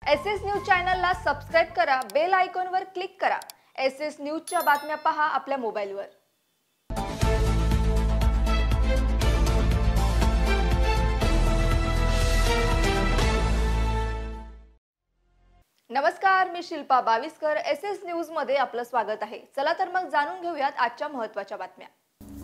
S news चॅनलला subscribe करा, bell आयकॉनवर क्लिक करा। एस न्यूजच्या बातम्या पहा आपल्या मोबाईलवर। नमस्कार, मी शिल्पा बाविस्कर। एस न्यूज मध्ये आपलं स्वागत आहे। चला तर मग जाणून घेऊयात आजच्या महत्त्वाच्या बातम्या।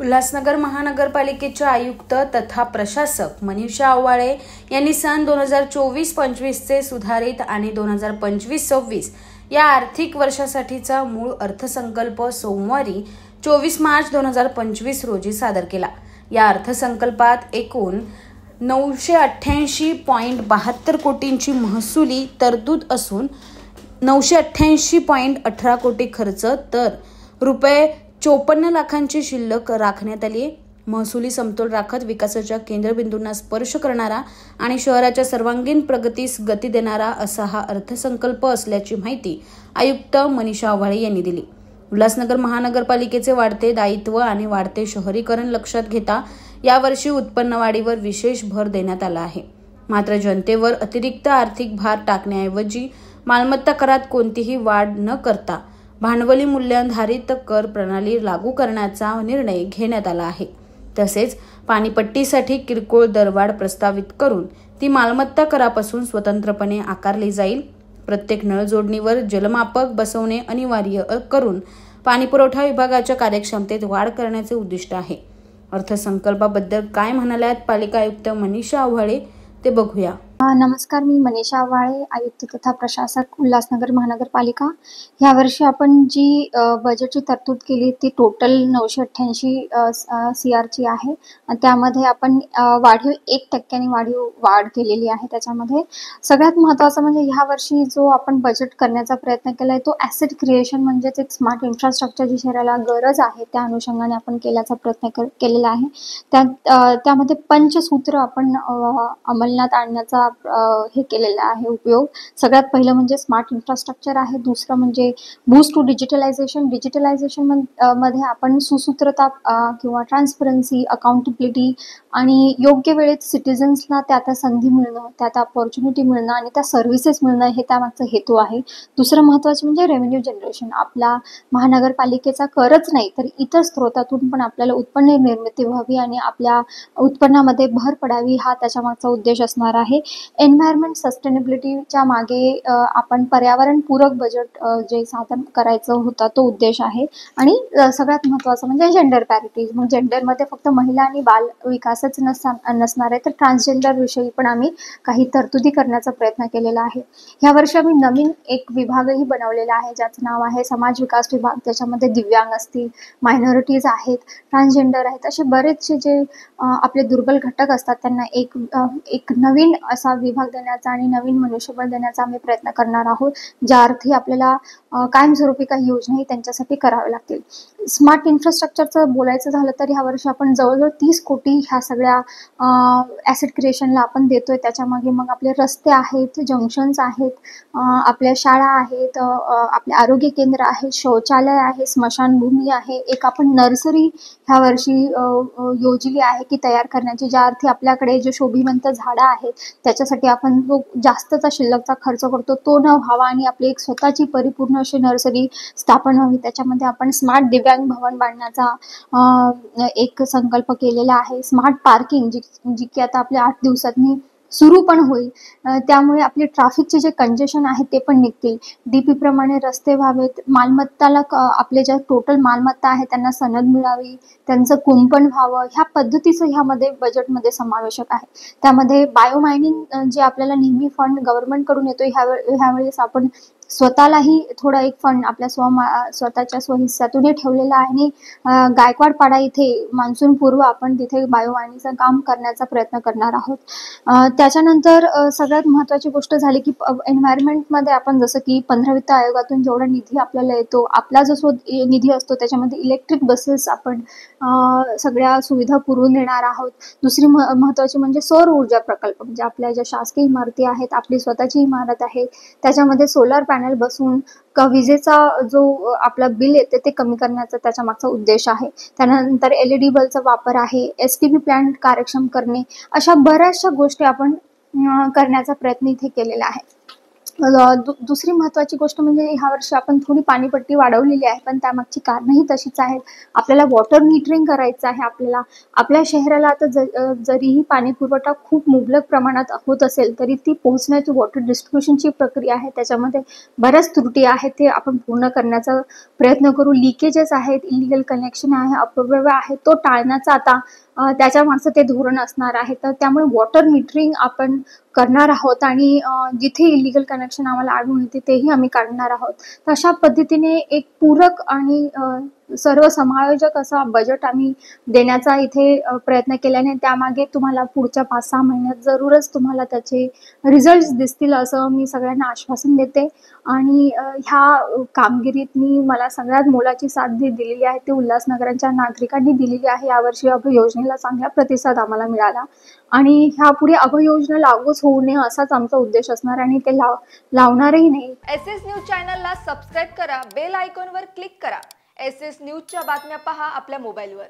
उल्हासनगर महानगरपालिकेच्या आयुक्त तथा प्रशासक मनीषा आव्हाळे यांनी सन 2024-25 चे सुधारित आणि 2025-26 या आर्थिक वर्षासाठीचा मूळ अर्थसंकल्प सोमवारी 24 मार्च 2025 रोजी सादर केला। या अर्थसंकल्पात एकूण 988.72 कोटींची महसुली तरतूद असून 988.18 कोटी खर्च तर रुपये 54 लाखांची शिल्लक राखण्यात आली। महसुली समतोल राखत विकासाच्या केंद्रबिंदूंना स्पर्श करणारा आणि शहराच्या सर्वांगीण प्रगतीस गती देणारा असा हा अर्थसंकल्प असल्याची माहिती आयुक्त मनीषा आव्हाळे यांनी दिली। उल्हासनगर महानगरपालिकेचे वाढते दायित्व आणि वाढते शहरीकरण लक्षात घेता यावर्षी उत्पन्न वाढीवर विशेष भर देण्यात आला आहे। मात्र जनतेवर अतिरिक्त आर्थिक भार टाकण्याऐवजी मालमत्ता करात कोणतीही वाढ न करता भांडवली मूल्याधारित कर प्रणाली लागू करण्याचा निर्णय घेण्यात आला आहे। तसेच पाणीपट्टीसाठी किरकोळ दरवाढ प्रस्तावित करून ती मालमत्ता करापासून स्वतंत्रपणे आकारली जाईल। प्रत्येक नळ जोडणीवर जलमापक बसवणे अनिवार्य करून पाणीपुरवठा विभागाच्या कार्यक्षमतेत वाढ करण्याचे उद्दिष्ट आहे। अर्थसंकल्पाबद्दल काय म्हणाल्यात पालिका आयुक्त मनीषा आव्हाळे ते बघूया। नमस्कार, मी मनीषा आव्हाळे, आयुक्त तथा प्रशासक उल्हासनगर महानगरपालिका। यावर्षी आपण जी बजेटची तरतूद केली ती टोटल 988 CR ची आहे। त्यामध्ये आपण वाढीव 1% वाढ केलेली आहे। त्याच्यामध्ये सगळ्यात महत्त्वाचं म्हणजे ह्या वर्षी जो आपण बजेट करण्याचा प्रयत्न केलाय तो ॲसेट क्रिएशन म्हणजेच एक स्मार्ट इन्फ्रास्ट्रक्चर जी शहराला गरज आहे त्या अनुषंगाने आपण केल्याचा प्रयत्न केलेला आहे। त्यामध्ये पंचसूत्र आपण अंमलात आणण्याचा हे केलेला आहे उपयोग। सगळ्यात पहिलं म्हणजे स्मार्ट इन्फ्रास्ट्रक्चर आहे, दुसरं म्हणजे बूस्ट टू डिजिटलायझेशन। मध्ये आपण सुसूत्रता किंवा ट्रान्सपरन्सी, अकाउंटेबिलिटी आणि योग्य वेळेत सिटिझन्सना त्या संधी मिळणं, त्या अपॉर्च्युनिटी मिळणं आणि त्या सर्व्हिसेस मिळणं हे त्यामागचा हेतू आहे। दुसरं महत्त्वाचं म्हणजे रेव्हेन्यू जनरेशन। आपला महानगरपालिकेचा करच नाही तर इतर स्रोतातून पण आपल्याला उत्पन्न निर्मिती व्हावी आणि आपल्या उत्पन्नामध्ये भर पडावी हा त्याच्यामागचा उद्देश असणार आहे। एन्व्हायरमेंट सस्टेनेबिलिटीच्या मागे आपण पर्यावरणपूरक बजेट जे साधन करायचं होता तो उद्देश आहे। आणि सगळ्यात महत्त्वाचं म्हणजे जेंडर पॅरिटी। मग जेंडरमध्ये फक्त महिला आणि बाल विकासच नसणार आहे तर ट्रान्सजेंडर विषयी पण आम्ही काही तरतुदी करण्याचा प्रयत्न केलेला आहे। ह्या वर्षी आम्ही नवीन एक विभागही बनवलेला आहे ज्याचं नाव आहे समाज विकास विभाग। त्याच्यामध्ये दिव्यांग असतील, मायनॉरिटीज आहेत, ट्रान्सजेंडर आहेत, असे बरेचसे जे आपले दुर्बल घटक असतात त्यांना एक नवीन असा विभाग देण्याचा आणि नवीन मनुष्यबळ देण्याचा आम्ही प्रयत्न करणार आहोत, ज्या अर्थी आपल्याला कायमस्वरूपी काही योजनाही त्यांच्यासाठी कराव्या लागतील। स्मार्ट इन्फ्रास्ट्रक्चरचं बोलायचं झालं तर ह्या वर्षी आपण जवळजवळ 30 कोटी ह्या सगळ्या ॲसेट क्रिएशनला आपण देतोय। त्याच्यामागे मग आपले रस्ते आहेत, जंक्शन्स आहेत, आपल्या शाळा आहेत, आपले आरोग्य केंद्र आहे, शौचालय आहे, स्मशानभूमी आहे, एक आपण नर्सरी ह्या वर्षी योजली आहे की तयार करण्याची, ज्या अर्थी आपल्याकडे जे शोभिवंत झाडं आहेत त्याच्यासाठी आपण जो जास्तचा शिल्लकचा खर्च करतो तो न व्हावा आणि आपली एक स्वतःची परिपूर्ण अशी नर्सरी स्थापन व्हावी। त्याच्यामध्ये आपण स्मार्ट दिव्यांग भवन बांधण्याचा एक संकल्प केलेला आहे। स्मार्ट पार्किंग जी की आता आपल्या 8 दिवसांनी सुरू पण होईल, त्यामुळे आपले ट्रॅफिकचे जे कंजेशन आहे ते पण निघतील। DP प्रमाणे रस्ते व्हावेत, मालमत्ताला आपले ज्या टोटल मालमत्ता आहे त्यांना सनद मिळावी, त्यांचं कुंपण व्हावं, ह्या पद्धतीचं ह्यामध्ये बजेटमध्ये समावेशक आहे। त्यामध्ये बायोमायनिंग जे आपल्याला नेहमी फंड गव्हर्नमेंटकडून येतो ह्यावेळेस आपण स्वतःलाही थोडा एक फंड आपल्या स्वतःच्या स्वहिस्सातूनही ठेवलेला आहे आणि गायकवाडपाडा इथे मान्सून पूर्व आपण तिथे बायोमायनिंगचं काम करण्याचा प्रयत्न करणार आहोत। त्याच्यानंतर सगळ्यात महत्त्वाची गोष्ट झाली की एन्व्हायरमेंटमध्ये आपण जसं की 15 वित्त आयोगातून जेवढा निधी आपल्याला येतो, आपला जो निधी असतो त्याच्यामध्ये इलेक्ट्रिक बसेस आपण सगळ्या सुविधा पुरवून देणार आहोत। दुसरी महत्त्वाची म्हणजे सौर ऊर्जा प्रकल्प, म्हणजे आपल्या ज्या शासकीय इमारती आहेत, आपली स्वतःची इमारत आहे त्याच्यामध्ये सोलर पॅनल बसवून विजेचा जो आपला बिल येते ते कमी करण्याचा त्याच्या मागचा उद्देश आहे। त्यानंतर LED बल्बचा वापर आहे, STP प्लांट कार्यक्षम करणे, अशा बऱ्याचशा गोष्टी आपण करण्याचा प्रयत्न इथे केलेला आहे। दुसरी महत्त्वाची गोष्ट म्हणजे ह्या वर्षी आपण थोडी पाणीपट्टी वाढवलेली आहे, पण त्यामागची कारणंही तशीच आहेत. आपल्याला वॉटर मीटरिंग करायचं आहे. आपल्या शहराला आता जरीही पाणी पुरवठा खूप मुबलक प्रमाणात होत असेल, तरी ती पोहोचण्याची वॉटर डिस्ट्रिब्युशनची प्रक्रिया आहे, त्याच्यामध्ये बऱ्याच त्रुटी आहेत. ते आपण पूर्ण करण्याचा प्रयत्न करू. लिकेजेस आहेत, इलिगल कनेक्शन आहे, अपव्यय आहे, तो टाळण्याचा आता त्याच्यामागचं ते धोरण असणार आहे. तर त्यामुळे वॉटर मीटरिंग आपण करणार आहोत आणि जिथे इलिगल कनेक्शन आम्हाला आढळून येते तेही आम्ही काढणार आहोत. तर अशा पद्धतीने एक पूरक आणि सर्व समायोजक असा बजेट आम्ही देण्याचा इथे प्रयत्न केल्याने त्यामागे तुम्हाला पुढच्या 5-6 महिन्यात जरूरच तुम्हाला त्याचे रिझल्ट्स दिसतील असं मी सगळ्यांना आश्वासन देते. आणि ह्या कामगिरीत मला सगळ्यात मोलाची साथ दिलेली आहे ती उल्हासनगरच्या नागरिकांनी दिलेली आहे. यावर्षी अभय योजनेला चांगला प्रतिसाद आम्हाला मिळाला आणि ह्यापुढे अभय योजना लागूच होऊ नये असाच आमचा उद्देश असणार आणि ते लावणारही नाही. SS न्यूज चॅनलला सबस्क्राईब करा, बेल आयकॉनवर क्लिक करा. SS न्यूजच्या बातम्या पहा आपल्या मोबाईलवर.